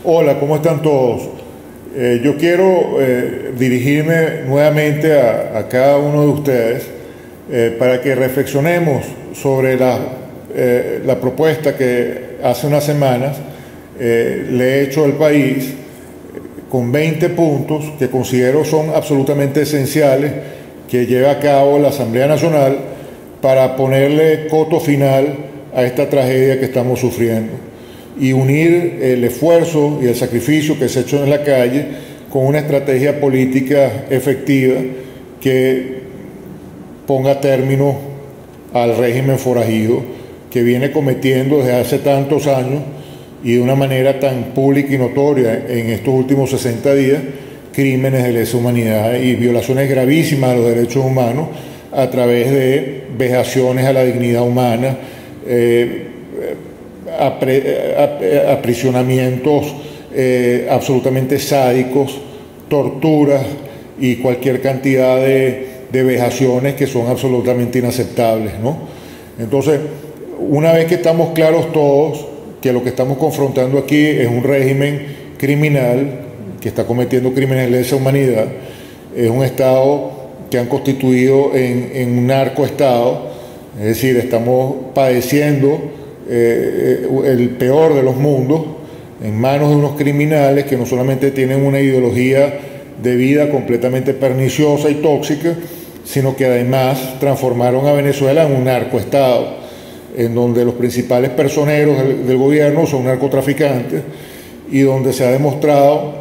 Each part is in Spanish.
Hola, ¿cómo están todos? Yo quiero dirigirme nuevamente a cada uno de ustedes para que reflexionemos sobre la propuesta que hace unas semanas le he hecho al país con 20 puntos que considero son absolutamente esenciales que lleve a cabo la Asamblea Nacional para ponerle coto final a esta tragedia que estamos sufriendo y unir el esfuerzo y el sacrificio que se ha hecho en la calle con una estrategia política efectiva que ponga término al régimen forajido que viene cometiendo desde hace tantos años y de una manera tan pública y notoria en estos últimos 60 días, crímenes de lesa humanidad y violaciones gravísimas de los derechos humanos a través de vejaciones a la dignidad humana, aprisionamientos absolutamente sádicos, torturas y cualquier cantidad de vejaciones que son absolutamente inaceptables, ¿no? Entonces, una vez que estamos claros todos que lo que estamos confrontando aquí es un régimen criminal que está cometiendo crímenes de lesa humanidad, es un Estado que han constituido en un narcoestado, es decir, estamos padeciendo el peor de los mundos en manos de unos criminales que no solamente tienen una ideología de vida completamente perniciosa y tóxica, sino que además transformaron a Venezuela en un narcoestado, en donde los principales personeros del gobierno son narcotraficantes y donde se ha demostrado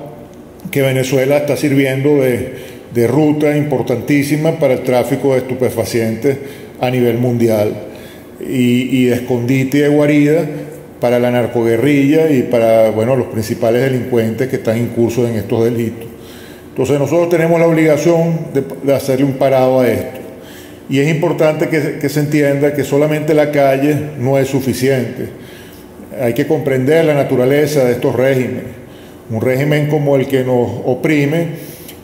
que Venezuela está sirviendo de ruta importantísima para el tráfico de estupefacientes a nivel mundial y de escondite y de guarida para la narcoguerrilla y para, bueno, los principales delincuentes que están incursos en estos delitos. Entonces nosotros tenemos la obligación de hacerle un parado a esto. Y es importante que se entienda que solamente la calle no es suficiente. Hay que comprender la naturaleza de estos regímenes. Un régimen como el que nos oprime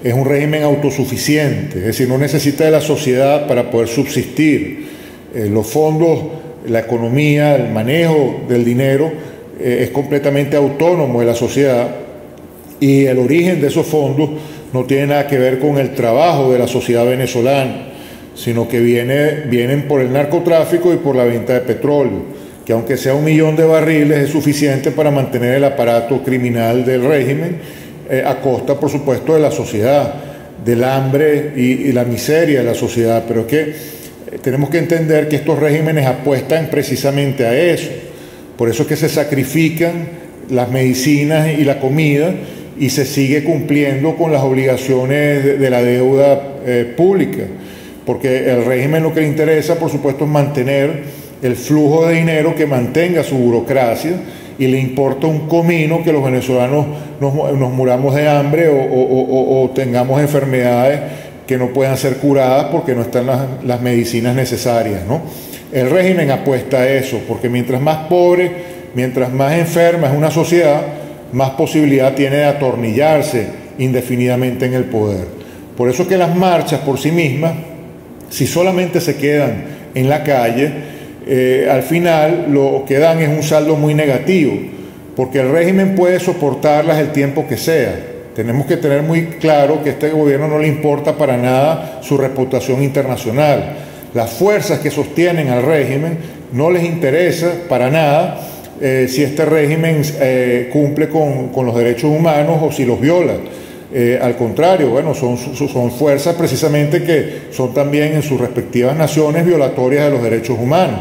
es un régimen autosuficiente, es decir, no necesita de la sociedad para poder subsistir. Los fondos, la economía, el manejo del dinero es completamente autónomo de la sociedad y el origen de esos fondos no tiene nada que ver con el trabajo de la sociedad venezolana, sino que vienen por el narcotráfico y por la venta de petróleo, que aunque sea 1 millón de barriles es suficiente para mantener el aparato criminal del régimen a costa, por supuesto, de la sociedad, del hambre y la miseria de la sociedad. Pero es que tenemos que entender que estos regímenes apuestan precisamente a eso. Por eso es que se sacrifican las medicinas y la comida y se sigue cumpliendo con las obligaciones de la deuda pública. Porque el régimen lo que le interesa, por supuesto, es mantener el flujo de dinero que mantenga su burocracia y le importa un comino que los venezolanos nos muramos de hambre o tengamos enfermedades que no puedan ser curadas porque no están las medicinas necesarias, ¿no? El régimen apuesta a eso, porque mientras más pobre, mientras más enferma es una sociedad, más posibilidad tiene de atornillarse indefinidamente en el poder. Por eso es que las marchas por sí mismas, si solamente se quedan en la calle, al final lo que dan es un saldo muy negativo, porque el régimen puede soportarlas el tiempo que sea. Tenemos que tener muy claro que a este gobierno no le importa para nada su reputación internacional. Las fuerzas que sostienen al régimen no les interesa para nada si este régimen cumple con los derechos humanos o si los viola. Al contrario, bueno, son fuerzas precisamente que son también en sus respectivas naciones violatorias de los derechos humanos.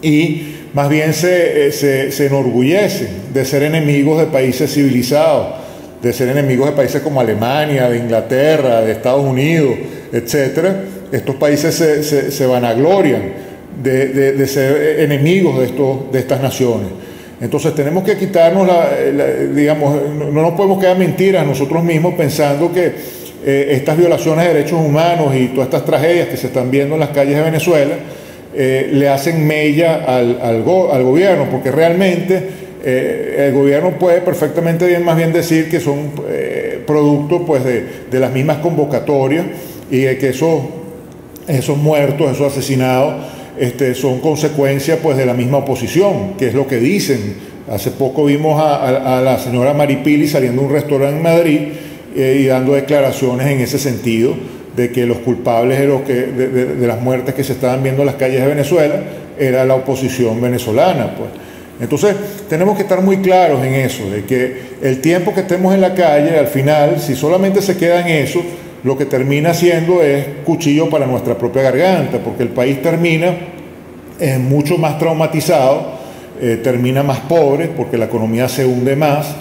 Y más bien se enorgullecen de ser enemigos de países civilizados, de ser enemigos de países como Alemania, de Inglaterra, de Estados Unidos, etc. Estos países se vanaglorian de ser enemigos de estas naciones. Entonces tenemos que quitarnos, digamos, no nos podemos quedar mentiras nosotros mismos pensando que estas violaciones de derechos humanos y todas estas tragedias que se están viendo en las calles de Venezuela le hacen mella al gobierno, porque realmente el gobierno puede perfectamente bien, más bien decir que son producto pues de las mismas convocatorias, y de que esos muertos, esos asesinados son consecuencia pues de la misma oposición, que es lo que dicen. Hace poco vimos a la señora Maripili saliendo de un restaurante en Madrid y dando declaraciones en ese sentido, de que los culpables de las muertes que se estaban viendo en las calles de Venezuela era la oposición venezolana, pues. Entonces tenemos que estar muy claros en eso, de que el tiempo que estemos en la calle, al final, si solamente se queda en eso, lo que termina siendo es cuchillo para nuestra propia garganta, porque el país termina mucho más traumatizado, termina más pobre, porque la economía se hunde más,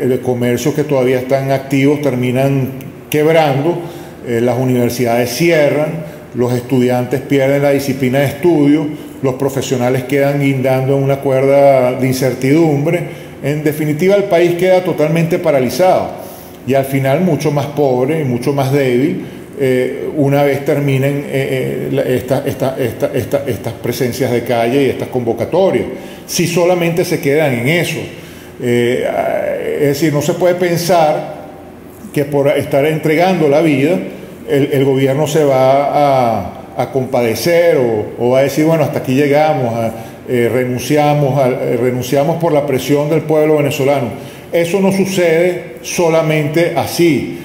los comercios que todavía están activos terminan quebrando, las universidades cierran, los estudiantes pierden la disciplina de estudio, los profesionales quedan guindando en una cuerda de incertidumbre. En definitiva, el país queda totalmente paralizado y al final mucho más pobre y mucho más débil una vez terminen estas presencias de calle y estas convocatorias, si solamente se quedan en eso. Es decir, no se puede pensar que por estar entregando la vida el gobierno se va a compadecer o va a decir, bueno, hasta aquí llegamos, renunciamos por la presión del pueblo venezolano. Eso no sucede solamente así,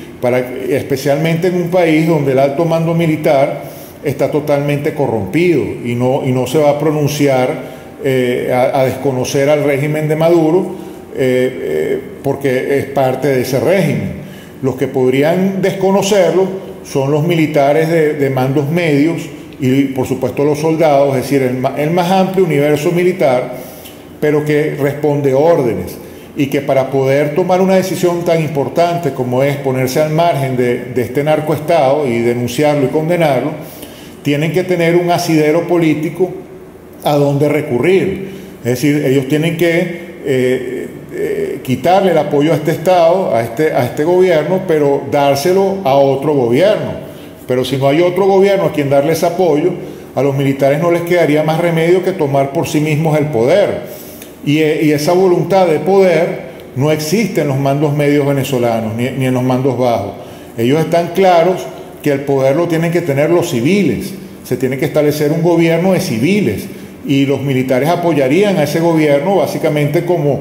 especialmente en un país donde el alto mando militar está totalmente corrompido y no se va a pronunciar a desconocer al régimen de Maduro porque es parte de ese régimen. Los que podrían desconocerlo son los militares de mandos medios y por supuesto los soldados, es decir, el más amplio universo militar, pero que responde órdenes, y que para poder tomar una decisión tan importante como es ponerse al margen de este narcoestado y denunciarlo y condenarlo, tienen que tener un asidero político a donde recurrir. Es decir, ellos tienen que quitarle el apoyo a este Estado, a este gobierno, pero dárselo a otro gobierno. Pero si no hay otro gobierno a quien darles apoyo, a los militares no les quedaría más remedio que tomar por sí mismos el poder. Y esa voluntad de poder no existe en los mandos medios venezolanos, ni en los mandos bajos. Ellos están claros que el poder lo tienen que tener los civiles. Se tiene que establecer un gobierno de civiles. Y los militares apoyarían a ese gobierno básicamente como,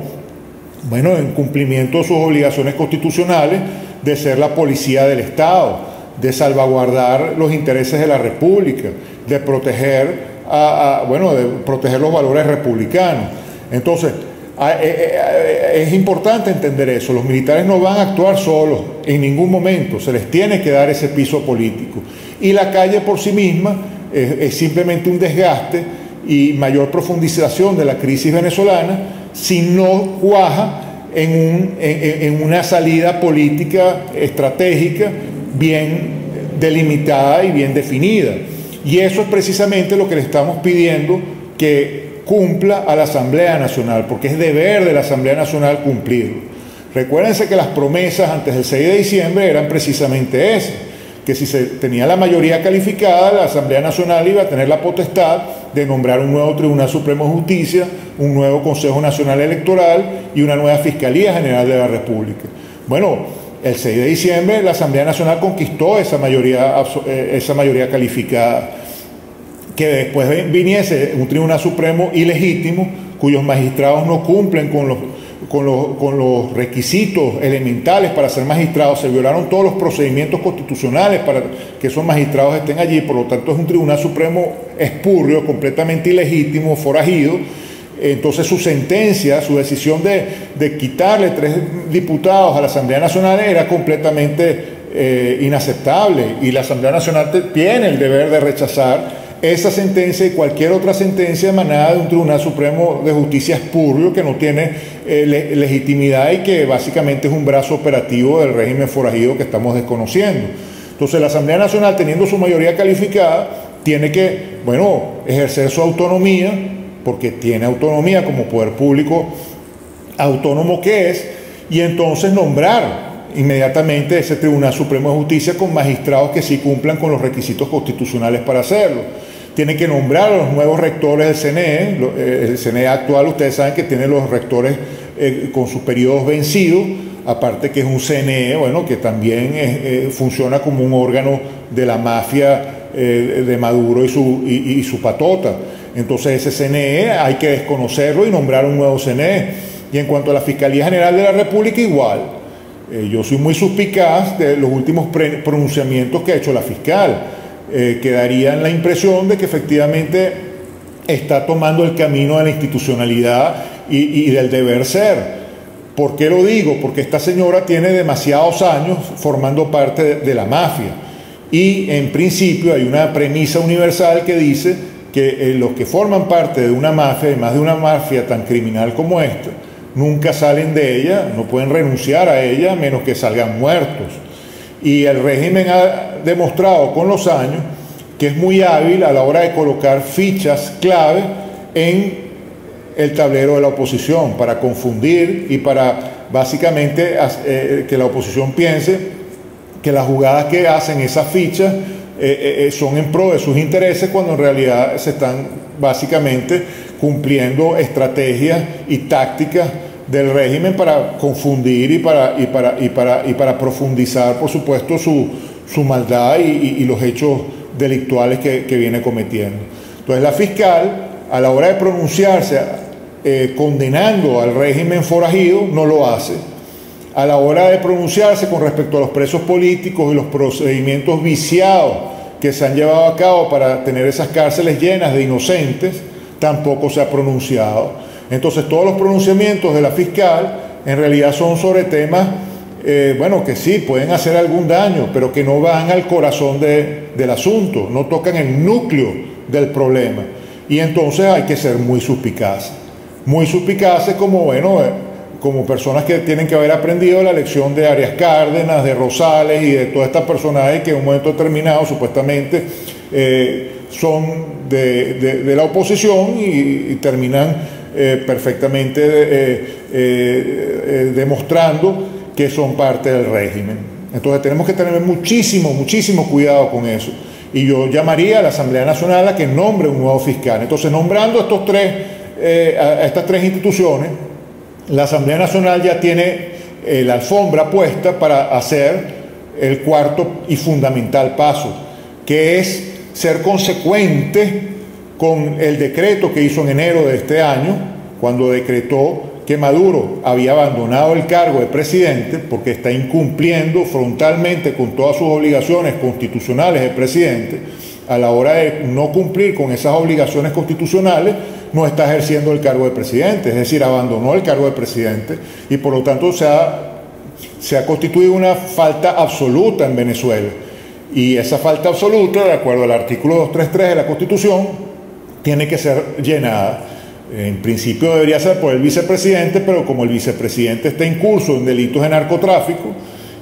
bueno, en cumplimiento de sus obligaciones constitucionales de ser la policía del Estado, de salvaguardar los intereses de la República, de proteger de proteger los valores republicanos. Entonces, es importante entender eso. Los militares no van a actuar solos en ningún momento, se les tiene que dar ese piso político. Y la calle por sí misma es simplemente un desgaste y mayor profundización de la crisis venezolana si no cuaja en una salida política estratégica bien delimitada y bien definida. Y eso es precisamente lo que le estamos pidiendo que cumpla a la Asamblea Nacional, porque es deber de la Asamblea Nacional cumplirlo. Recuérdense que las promesas antes del 6 de diciembre eran precisamente esas, que si se tenía la mayoría calificada, la Asamblea Nacional iba a tener la potestad de nombrar un nuevo Tribunal Supremo de Justicia, un nuevo Consejo Nacional Electoral y una nueva Fiscalía General de la República. Bueno, el 6 de diciembre la Asamblea Nacional conquistó esa mayoría calificada. Que después viniese un Tribunal Supremo ilegítimo, cuyos magistrados no cumplen con los requisitos elementales para ser magistrados, se violaron todos los procedimientos constitucionales para que esos magistrados estén allí, por lo tanto es un Tribunal Supremo espúreo, completamente ilegítimo, forajido. Entonces su sentencia, su decisión de quitarle 3 diputados a la Asamblea Nacional era completamente inaceptable, y la Asamblea Nacional tiene el deber de rechazar esa sentencia y cualquier otra sentencia emanada de un Tribunal Supremo de Justicia espúreo que no tiene legitimidad y que básicamente es un brazo operativo del régimen forajido que estamos desconociendo. Entonces la Asamblea Nacional, teniendo su mayoría calificada, tiene que, ejercer su autonomía, porque tiene autonomía como poder público autónomo que es, y entonces nombrar inmediatamente ese Tribunal Supremo de Justicia con magistrados que sí cumplan con los requisitos constitucionales para hacerlo. tiene que nombrar a los nuevos rectores del CNE. El CNE actual, ustedes saben que tiene los rectores con sus periodos vencidos, aparte que es un CNE, bueno, que también funciona como un órgano de la mafia de Maduro y su patota. Entonces ese CNE hay que desconocerlo y nombrar un nuevo CNE. Y en cuanto a la Fiscalía General de la República, igual. Yo soy muy suspicaz de los últimos pronunciamientos que ha hecho la fiscal, que darían la impresión de que efectivamente está tomando el camino de la institucionalidad y del deber ser. ¿Por qué lo digo? Porque esta señora tiene demasiados años formando parte de la mafia. Y en principio hay una premisa universal que dice que los que forman parte de una mafia, además de una mafia tan criminal como esta, nunca salen de ella, no pueden renunciar a ella a menos que salgan muertos. Y el régimen ha demostrado con los años que es muy hábil a la hora de colocar fichas clave en el tablero de la oposición para confundir y para básicamente que la oposición piense que las jugadas que hacen esas fichas son en pro de sus intereses, cuando en realidad se están básicamente cumpliendo estrategias y tácticas del régimen para confundir y para profundizar, por supuesto, su maldad y los hechos delictuales que viene cometiendo. Entonces la fiscal, a la hora de pronunciarse condenando al régimen forajido, no lo hace. A la hora de pronunciarse con respecto a los presos políticos y los procedimientos viciados que se han llevado a cabo para tener esas cárceles llenas de inocentes, tampoco se ha pronunciado. Entonces todos los pronunciamientos de la fiscal en realidad son sobre temas, bueno, que sí, pueden hacer algún daño, pero que no van al corazón del asunto, no tocan el núcleo del problema. Y entonces hay que ser muy suspicaces como, bueno, como personas que tienen que haber aprendido la lección de Arias Cárdenas, de Rosales y de todas estas personajes que en un momento determinado supuestamente son de la oposición y terminan perfectamente demostrando que son parte del régimen. Entonces tenemos que tener muchísimo cuidado con eso. Y yo llamaría a la Asamblea Nacional a que nombre un nuevo fiscal. Entonces, nombrando a estas tres instituciones, la Asamblea Nacional ya tiene la alfombra puesta para hacer el cuarto y fundamental paso, que es ser consecuente con el decreto que hizo en enero de este año, cuando decretó que Maduro había abandonado el cargo de presidente porque está incumpliendo frontalmente con todas sus obligaciones constitucionales de presidente. A la hora de no cumplir con esas obligaciones constitucionales, no está ejerciendo el cargo de presidente, es decir, abandonó el cargo de presidente y por lo tanto se ha constituido una falta absoluta en Venezuela. Y esa falta absoluta, de acuerdo al artículo 233 de la Constitución, tiene que ser llenada. En principio debería ser por el vicepresidente, pero como el vicepresidente está incurso en delitos de narcotráfico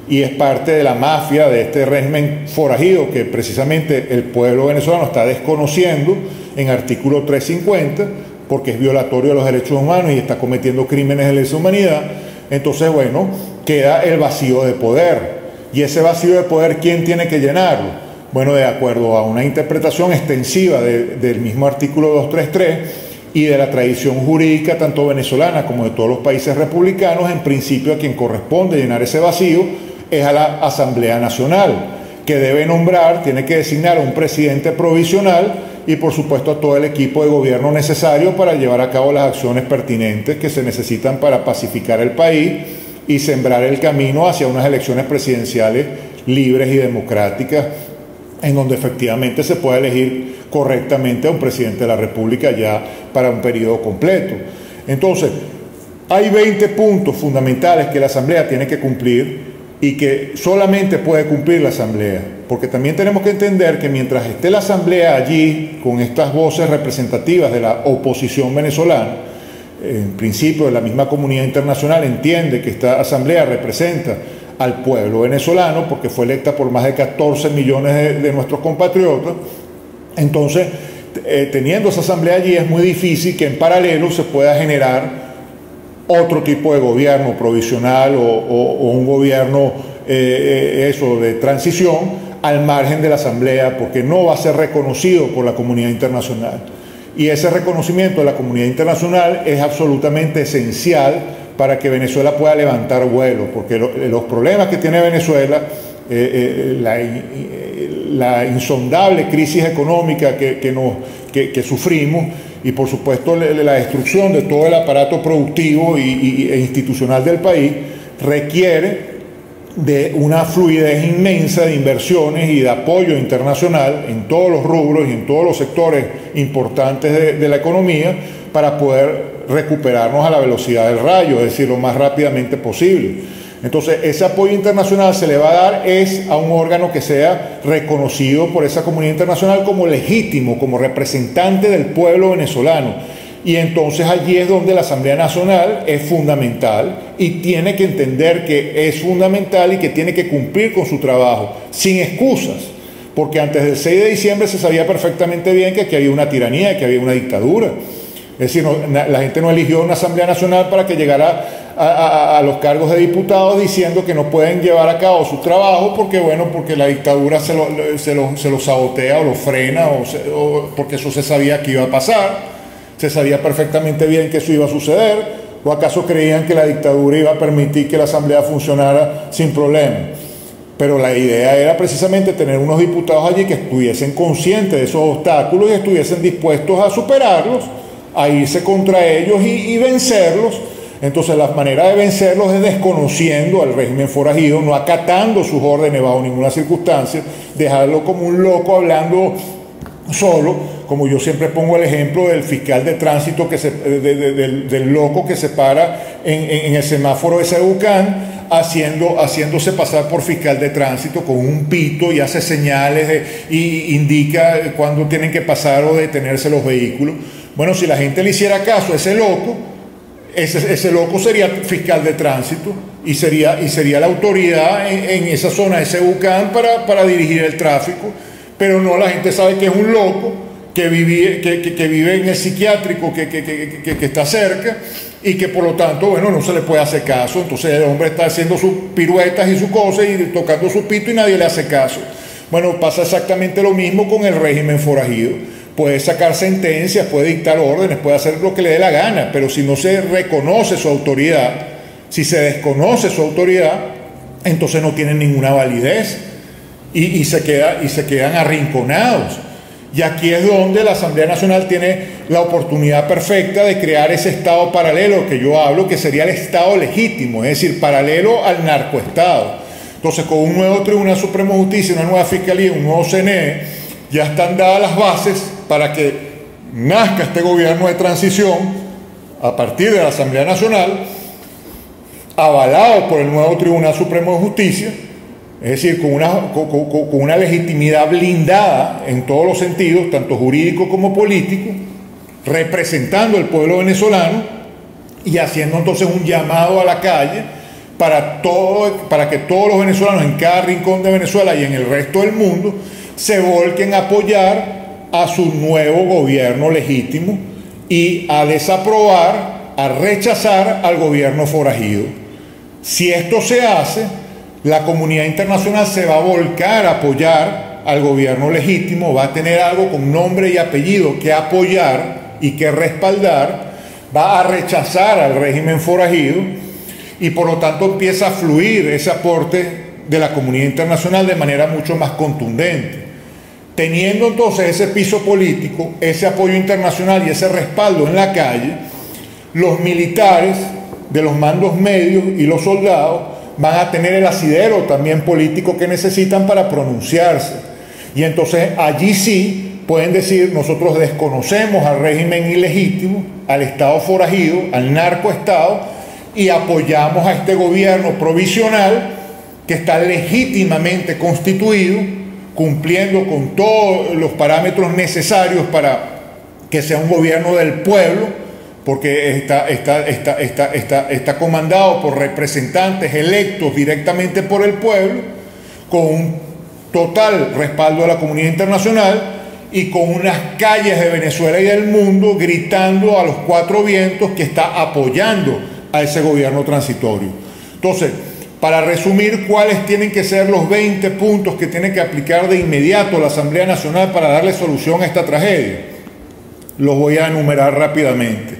y es parte de la mafia de este régimen forajido que precisamente el pueblo venezolano está desconociendo en artículo 350, porque es violatorio de los derechos humanos y está cometiendo crímenes de lesa humanidad, entonces, bueno, queda el vacío de poder. Y ese vacío de poder, ¿quién tiene que llenarlo? Bueno, de acuerdo a una interpretación extensiva del mismo artículo 233 y de la tradición jurídica tanto venezolana como de todos los países republicanos, en principio a quien corresponde llenar ese vacío es a la Asamblea Nacional, que debe nombrar, tiene que designar a un presidente provisional y por supuesto a todo el equipo de gobierno necesario para llevar a cabo las acciones pertinentes que se necesitan para pacificar el país y sembrar el camino hacia unas elecciones presidenciales libres y democráticas, en donde efectivamente se pueda elegir correctamente a un presidente de la República ya para un periodo completo. Entonces, hay 20 puntos fundamentales que la Asamblea tiene que cumplir y que solamente puede cumplir la Asamblea, porque también tenemos que entender que mientras esté la Asamblea allí con estas voces representativas de la oposición venezolana, en principio la misma comunidad internacional entiende que esta Asamblea representa al pueblo venezolano porque fue electa por más de 14 millones de nuestros compatriotas. Entonces, teniendo esa asamblea allí, es muy difícil que en paralelo se pueda generar otro tipo de gobierno provisional o un gobierno de transición al margen de la Asamblea, porque no va a ser reconocido por la comunidad internacional. Y ese reconocimiento de la comunidad internacional es absolutamente esencial para que Venezuela pueda levantar vuelo, porque los problemas que tiene Venezuela, la insondable crisis económica que sufrimos, y por supuesto la destrucción de todo el aparato productivo e institucional del país, requiere de una fluidez inmensa de inversiones y de apoyo internacional en todos los rubros y en todos los sectores importantes de la economía para poder recuperarnos a la velocidad del rayo, es decir, lo más rápidamente posible. Entonces, ese apoyo internacional se le va a dar a un órgano que sea reconocido por esa comunidad internacional como legítimo, como representante del pueblo venezolano. Y entonces allí es donde la Asamblea Nacional es fundamental y tiene que entender que es fundamental y que tiene que cumplir con su trabajo, sin excusas, porque antes del 6 de diciembre se sabía perfectamente bien que aquí había una tiranía, que había una dictadura. Es decir, la gente no eligió una Asamblea Nacional para que llegara a los cargos de diputados diciendo que no pueden llevar a cabo su trabajo porque la dictadura se lo sabotea o lo frena o porque eso se sabía que iba a pasar. Se sabía perfectamente bien que eso iba a suceder, o acaso creían que la dictadura iba a permitir que la Asamblea funcionara sin problema. Pero la idea era precisamente tener unos diputados allí que estuviesen conscientes de esos obstáculos y estuviesen dispuestos a superarlos, a irse contra ellos y vencerlos. Entonces la manera de vencerlos es desconociendo al régimen forajido, no acatando sus órdenes bajo ninguna circunstancia, dejarlo como un loco hablando solo, como yo siempre pongo el ejemplo del fiscal de tránsito, del loco que se para en el semáforo de Sabucán, haciéndose pasar por fiscal de tránsito con un pito y hace señales y indica cuándo tienen que pasar o detenerse los vehículos. Bueno, si la gente le hiciera caso a ese loco, ese loco sería fiscal de tránsito y sería la autoridad en esa zona de Sabucán para dirigir el tráfico. Pero no, la gente sabe que es un loco que vive en el psiquiátrico que está cerca y que por lo tanto, bueno, no se le puede hacer caso. Entonces el hombre está haciendo sus piruetas y sus cosas y tocando su pito y nadie le hace caso. Bueno, pasa exactamente lo mismo con el régimen forajido. Puede sacar sentencias, puede dictar órdenes, puede hacer lo que le dé la gana, pero si no se reconoce su autoridad, si se desconoce su autoridad, entonces no tienen ninguna validez. Y se quedan arrinconados. Y aquí es donde la Asamblea Nacional tiene la oportunidad perfecta de crear ese Estado paralelo que yo hablo, que sería el Estado legítimo, es decir, paralelo al narcoestado. Entonces, con un nuevo Tribunal Supremo de Justicia, una nueva Fiscalía, un nuevo CNE, ya están dadas las bases para que nazca este gobierno de transición a partir de la Asamblea Nacional, avalado por el nuevo Tribunal Supremo de Justicia. Es decir, con una legitimidad blindada en todos los sentidos, tanto jurídico como político, representando al pueblo venezolano y haciendo entonces un llamado a la calle para que todos los venezolanos en cada rincón de Venezuela y en el resto del mundo se volquen a apoyar a su nuevo gobierno legítimo y a desaprobar, a rechazar al gobierno forajido. Si esto se hace, la comunidad internacional se va a volcar a apoyar al gobierno legítimo, va a tener algo con nombre y apellido que apoyar y que respaldar, va a rechazar al régimen forajido y por lo tanto empieza a fluir ese aporte de la comunidad internacional de manera mucho más contundente. Teniendo entonces ese piso político, ese apoyo internacional y ese respaldo en la calle, los militares de los mandos medios y los soldados van a tener el asidero también político que necesitan para pronunciarse. Y entonces allí sí pueden decir, nosotros desconocemos al régimen ilegítimo, al Estado forajido, al narcoestado, y apoyamos a este gobierno provisional que está legítimamente constituido, cumpliendo con todos los parámetros necesarios para que sea un gobierno del pueblo, porque está comandado por representantes electos directamente por el pueblo, con un total respaldo de la comunidad internacional y con unas calles de Venezuela y del mundo gritando a los cuatro vientos que está apoyando a ese gobierno transitorio. Entonces, Para resumir, ¿cuáles tienen que ser los 20 puntos que tiene que aplicar de inmediato la Asamblea Nacional para darle solución a esta tragedia? Los voy a enumerar rápidamente.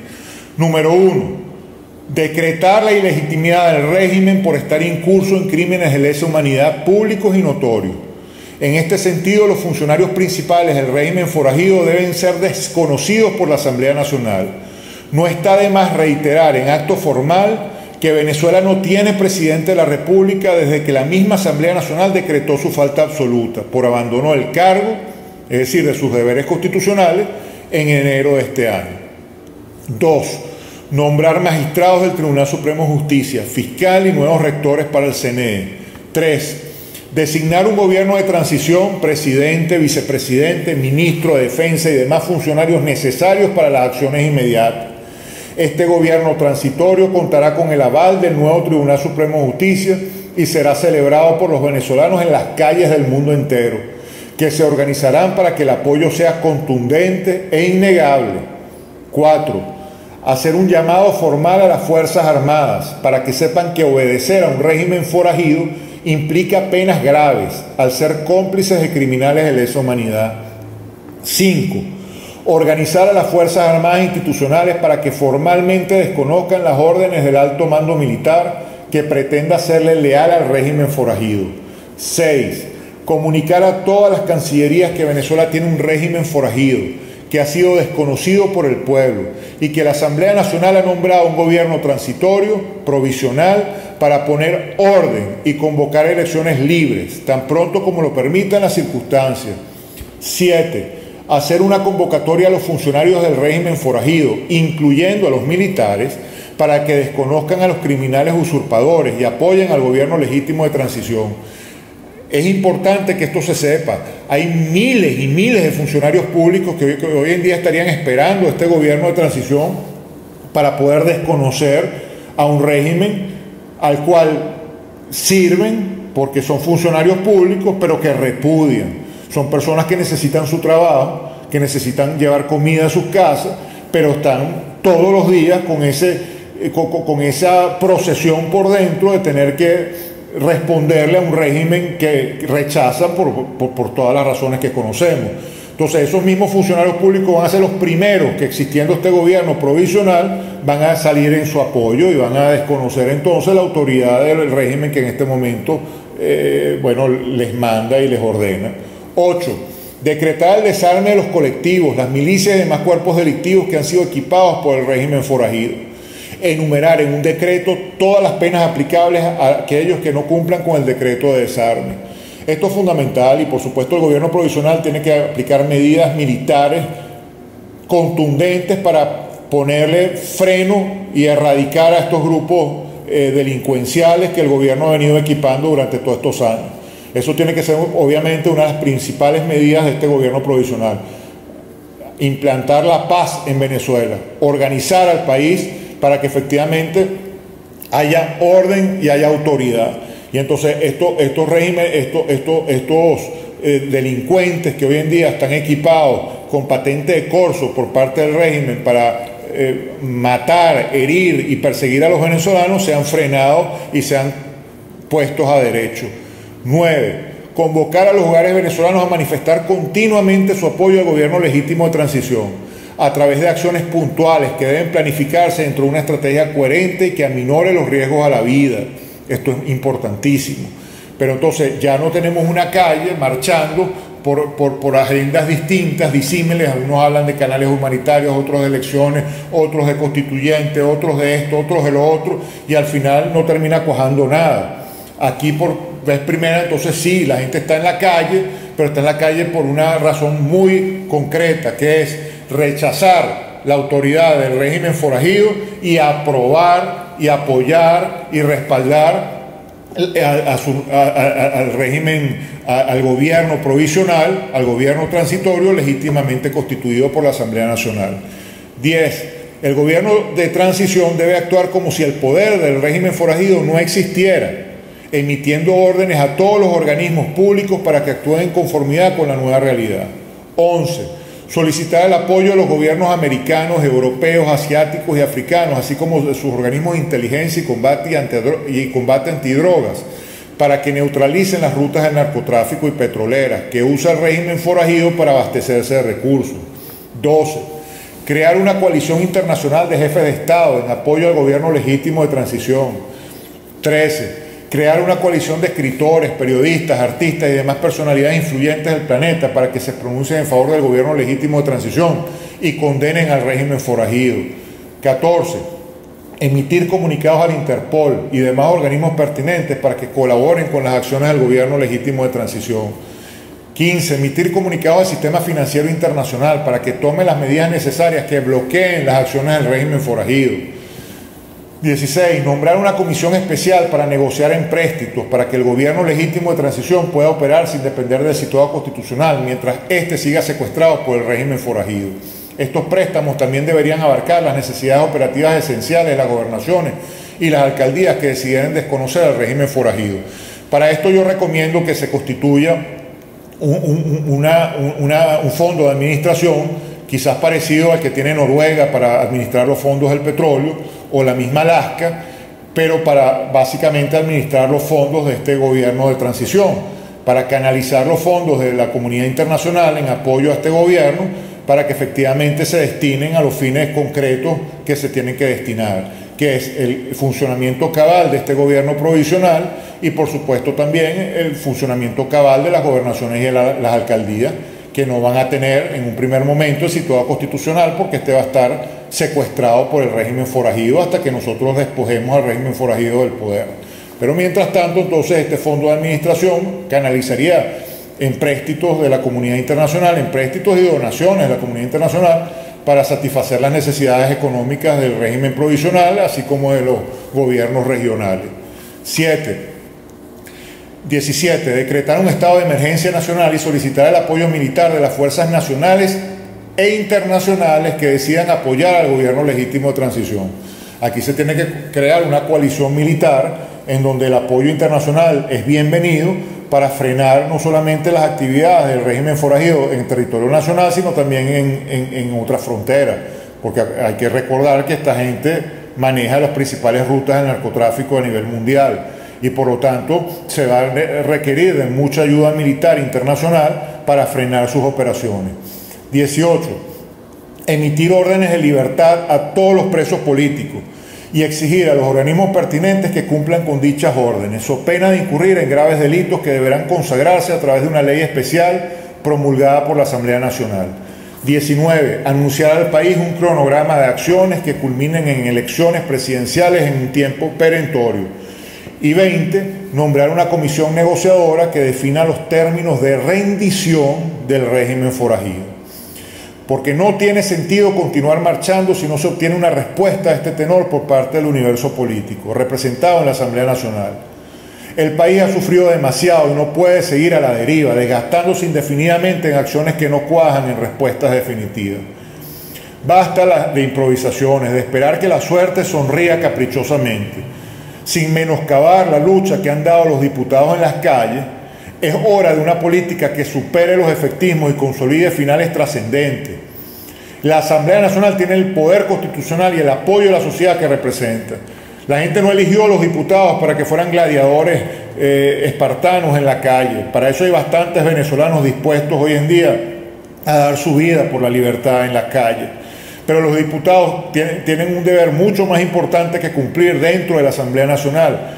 Número 1. Decretar la ilegitimidad del régimen por estar incurso en crímenes de lesa humanidad públicos y notorios. En este sentido, los funcionarios principales del régimen forajido deben ser desconocidos por la Asamblea Nacional. No está de más reiterar en acto formal que Venezuela no tiene presidente de la República desde que la misma Asamblea Nacional decretó su falta absoluta por abandono del cargo, es decir, de sus deberes constitucionales, en enero de este año. 2. Nombrar magistrados del Tribunal Supremo de Justicia, fiscal y nuevos rectores para el CNE. 3. Designar un gobierno de transición, presidente, vicepresidente, ministro de Defensa y demás funcionarios necesarios para las acciones inmediatas. Este gobierno transitorio contará con el aval del nuevo Tribunal Supremo de Justicia y será celebrado por los venezolanos en las calles del mundo entero, que se organizarán para que el apoyo sea contundente e innegable. 4. Hacer un llamado formal a las Fuerzas Armadas para que sepan que obedecer a un régimen forajido implica penas graves al ser cómplices de criminales de lesa humanidad. 5. Organizar a las Fuerzas Armadas institucionales para que formalmente desconozcan las órdenes del alto mando militar que pretenda hacerle leal al régimen forajido. 6. Comunicar a todas las cancillerías que Venezuela tiene un régimen forajido, que ha sido desconocido por el pueblo y que la Asamblea Nacional ha nombrado un gobierno transitorio, provisional, para poner orden y convocar elecciones libres, tan pronto como lo permitan las circunstancias. 7. Hacer una convocatoria a los funcionarios del régimen forajido, incluyendo a los militares, para que desconozcan a los criminales usurpadores y apoyen al gobierno legítimo de transición. Es importante que esto se sepa. Hay miles y miles de funcionarios públicos que hoy en día estarían esperando este gobierno de transición para poder desconocer a un régimen al cual sirven porque son funcionarios públicos, pero que repudian. Son personas que necesitan su trabajo, que necesitan llevar comida a sus casas, pero están todos los días con esa procesión por dentro de tener que responderle a un régimen que rechazan por todas las razones que conocemos. Entonces, esos mismos funcionarios públicos van a ser los primeros que, existiendo este gobierno provisional, van a salir en su apoyo y van a desconocer entonces la autoridad del régimen que en este momento les manda y les ordena. 8. Decretar el desarme de los colectivos, las milicias y demás cuerpos delictivos que han sido equipados por el régimen forajido. Enumerar en un decreto todas las penas aplicables a aquellos que no cumplan con el decreto de desarme. Esto es fundamental y, por supuesto, el gobierno provisional tiene que aplicar medidas militares contundentes para ponerle freno y erradicar a estos grupos delincuenciales que el gobierno ha venido equipando durante todos estos años. Eso tiene que ser, obviamente, una de las principales medidas de este gobierno provisional. Implantar la paz en Venezuela, organizar al país para que efectivamente haya orden y haya autoridad. Y entonces estos delincuentes que hoy en día están equipados con patente de corso por parte del régimen para matar, herir y perseguir a los venezolanos sean frenados y sean puestos a derecho. 9. Convocar a los hogares venezolanos a manifestar continuamente su apoyo al gobierno legítimo de transición a través de acciones puntuales que deben planificarse dentro de una estrategia coherente y que aminore los riesgos a la vida. Esto es importantísimo. Pero entonces ya no tenemos una calle marchando por agendas distintas, disímiles. Algunos hablan de canales humanitarios, otros de elecciones, otros de constituyentes, otros de esto, otros de lo otro, y al final no termina cuajando nada. Aquí por vez primera, entonces sí, la gente está en la calle, pero está en la calle por una razón muy concreta, que es rechazar la autoridad del régimen forajido y aprobar y apoyar y respaldar al régimen, al gobierno provisional, al gobierno transitorio legítimamente constituido por la Asamblea Nacional. 10. El gobierno de transición debe actuar como si el poder del régimen forajido no existiera, emitiendo órdenes a todos los organismos públicos para que actúen en conformidad con la nueva realidad. 11. Solicitar el apoyo de los gobiernos americanos, europeos, asiáticos y africanos, así como de sus organismos de inteligencia y combate antidrogas, para que neutralicen las rutas del narcotráfico y petroleras que usa el régimen forajido para abastecerse de recursos. 12. Crear una coalición internacional de jefes de Estado en apoyo al gobierno legítimo de transición. 13. Crear una coalición de escritores, periodistas, artistas y demás personalidades influyentes del planeta para que se pronuncien en favor del gobierno legítimo de transición y condenen al régimen forajido. 14. Emitir comunicados al Interpol y demás organismos pertinentes para que colaboren con las acciones del gobierno legítimo de transición. 15. Emitir comunicados al sistema financiero internacional para que tome las medidas necesarias que bloqueen las acciones del régimen forajido. 16. Nombrar una comisión especial para negociar empréstitos para que el gobierno legítimo de transición pueda operar sin depender del situado constitucional mientras éste siga secuestrado por el régimen forajido. Estos préstamos también deberían abarcar las necesidades operativas esenciales de las gobernaciones y las alcaldías que decidieran desconocer al régimen forajido. Para esto yo recomiendo que se constituya un fondo de administración quizás parecido al que tiene Noruega para administrar los fondos del petróleo, o la misma Alaska, pero para básicamente administrar los fondos de este gobierno de transición, para canalizar los fondos de la comunidad internacional en apoyo a este gobierno, para que efectivamente se destinen a los fines concretos que se tienen que destinar, que es el funcionamiento cabal de este gobierno provisional y por supuesto también el funcionamiento cabal de las gobernaciones y de las alcaldías, que no van a tener en un primer momento el situado constitucional porque este va a estar secuestrado por el régimen forajido hasta que nosotros despojemos al régimen forajido del poder. Pero mientras tanto, entonces, este fondo de administración canalizaría empréstitos de la comunidad internacional, empréstitos y donaciones de la comunidad internacional para satisfacer las necesidades económicas del régimen provisional, así como de los gobiernos regionales. 17. Decretar un estado de emergencia nacional y solicitar el apoyo militar de las fuerzas nacionales e internacionales que decidan apoyar al gobierno legítimo de transición. Aquí se tiene que crear una coalición militar en donde el apoyo internacional es bienvenido para frenar no solamente las actividades del régimen forajido en territorio nacional, sino también en otras fronteras, porque hay que recordar que esta gente maneja las principales rutas del narcotráfico a nivel mundial y por lo tanto se va a requerir de mucha ayuda militar internacional para frenar sus operaciones. 18. Emitir órdenes de libertad a todos los presos políticos y exigir a los organismos pertinentes que cumplan con dichas órdenes, so pena de incurrir en graves delitos que deberán consagrarse a través de una ley especial promulgada por la Asamblea Nacional. 19. Anunciar al país un cronograma de acciones que culminen en elecciones presidenciales en un tiempo perentorio. Y 20. Nombrar una comisión negociadora que defina los términos de rendición del régimen forajido. Porque no tiene sentido continuar marchando si no se obtiene una respuesta a este tenor por parte del universo político, representado en la Asamblea Nacional. El país ha sufrido demasiado y no puede seguir a la deriva, desgastándose indefinidamente en acciones que no cuajan en respuestas definitivas. Basta de improvisaciones, de esperar que la suerte sonría caprichosamente. Sin menoscabar la lucha que han dado los diputados en las calles, es hora de una política que supere los efectismos y consolide finales trascendentes. La Asamblea Nacional tiene el poder constitucional y el apoyo de la sociedad que representa. La gente no eligió a los diputados para que fueran gladiadores espartanos en la calle. Para eso hay bastantes venezolanos dispuestos hoy en día a dar su vida por la libertad en las calles. Pero los diputados tienen un deber mucho más importante que cumplir dentro de la Asamblea Nacional,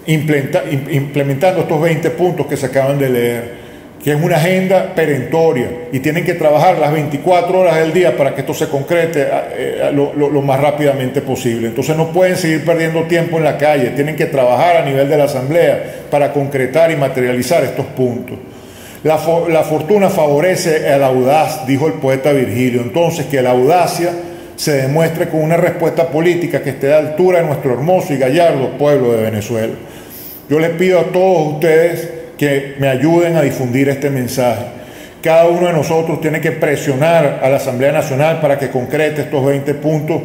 implementando estos 20 puntos que se acaban de leer, que es una agenda perentoria y tienen que trabajar las 24 horas del día para que esto se concrete lo más rápidamente posible. Entonces no pueden seguir perdiendo tiempo en la calle, tienen que trabajar a nivel de la Asamblea para concretar y materializar estos puntos. La fortuna favorece al audaz, dijo el poeta Virgilio. Entonces, que la audacia se demuestre con una respuesta política que esté a la altura de nuestro hermoso y gallardo pueblo de Venezuela. Yo les pido a todos ustedes que me ayuden a difundir este mensaje. Cada uno de nosotros tiene que presionar a la Asamblea Nacional para que concrete estos 20 puntos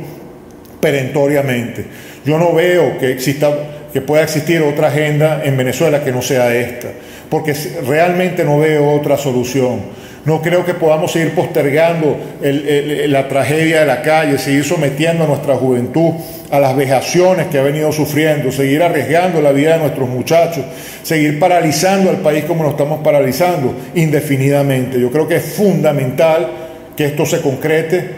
perentoriamente. Yo no veo que pueda existir otra agenda en Venezuela que no sea esta, porque realmente no veo otra solución. No creo que podamos seguir postergando la tragedia de la calle, seguir sometiendo a nuestra juventud a las vejaciones que ha venido sufriendo, seguir arriesgando la vida de nuestros muchachos, seguir paralizando al país como lo estamos paralizando indefinidamente. Yo creo que es fundamental que esto se concrete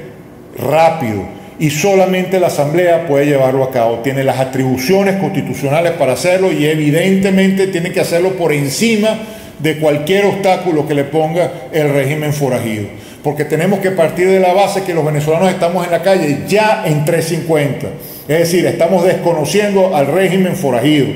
rápido y solamente la Asamblea puede llevarlo a cabo. Tiene las atribuciones constitucionales para hacerlo y evidentemente tiene que hacerlo por encima de cualquier obstáculo que le ponga el régimen forajido, porque tenemos que partir de la base que los venezolanos estamos en la calle ya en 350, es decir, estamos desconociendo al régimen forajido,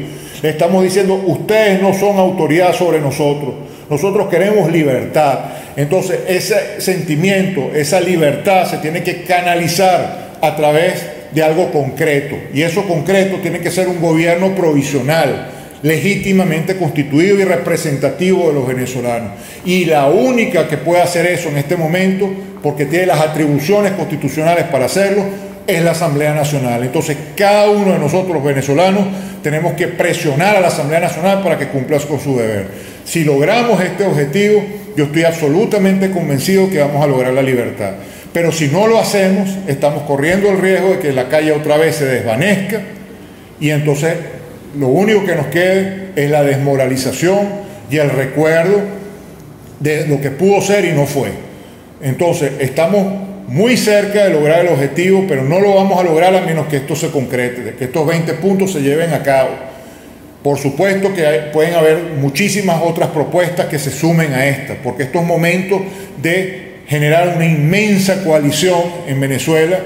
le estamos diciendo ustedes no son autoridad sobre nosotros, nosotros queremos libertad. Entonces ese sentimiento, esa libertad se tiene que canalizar a través de algo concreto, y eso concreto tiene que ser un gobierno provisional, legítimamente constituido y representativo de los venezolanos. Y la única que puede hacer eso en este momento, porque tiene las atribuciones constitucionales para hacerlo, es la Asamblea Nacional. Entonces cada uno de nosotros los venezolanos tenemos que presionar a la Asamblea Nacional para que cumpla con su deber. Si logramos este objetivo, yo estoy absolutamente convencido que vamos a lograr la libertad. Pero si no lo hacemos, estamos corriendo el riesgo de que la calle otra vez se desvanezca y entonces lo único que nos quede es la desmoralización y el recuerdo de lo que pudo ser y no fue. Entonces, estamos muy cerca de lograr el objetivo, pero no lo vamos a lograr a menos que esto se concrete, que estos 20 puntos se lleven a cabo. Por supuesto que pueden haber muchísimas otras propuestas que se sumen a esta, porque esto es momento de generar una inmensa coalición en Venezuela,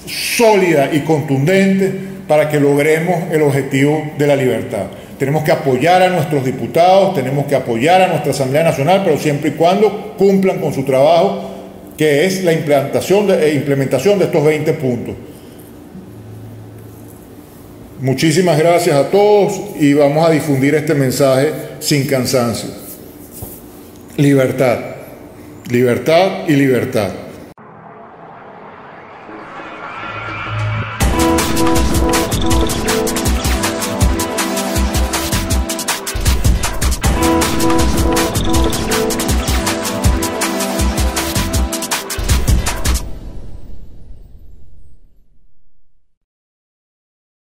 sólida y contundente, para que logremos el objetivo de la libertad. Tenemos que apoyar a nuestros diputados, tenemos que apoyar a nuestra Asamblea Nacional, pero siempre y cuando cumplan con su trabajo, que es la implementación de estos 20 puntos. Muchísimas gracias a todos y vamos a difundir este mensaje sin cansancio. Libertad, libertad y libertad.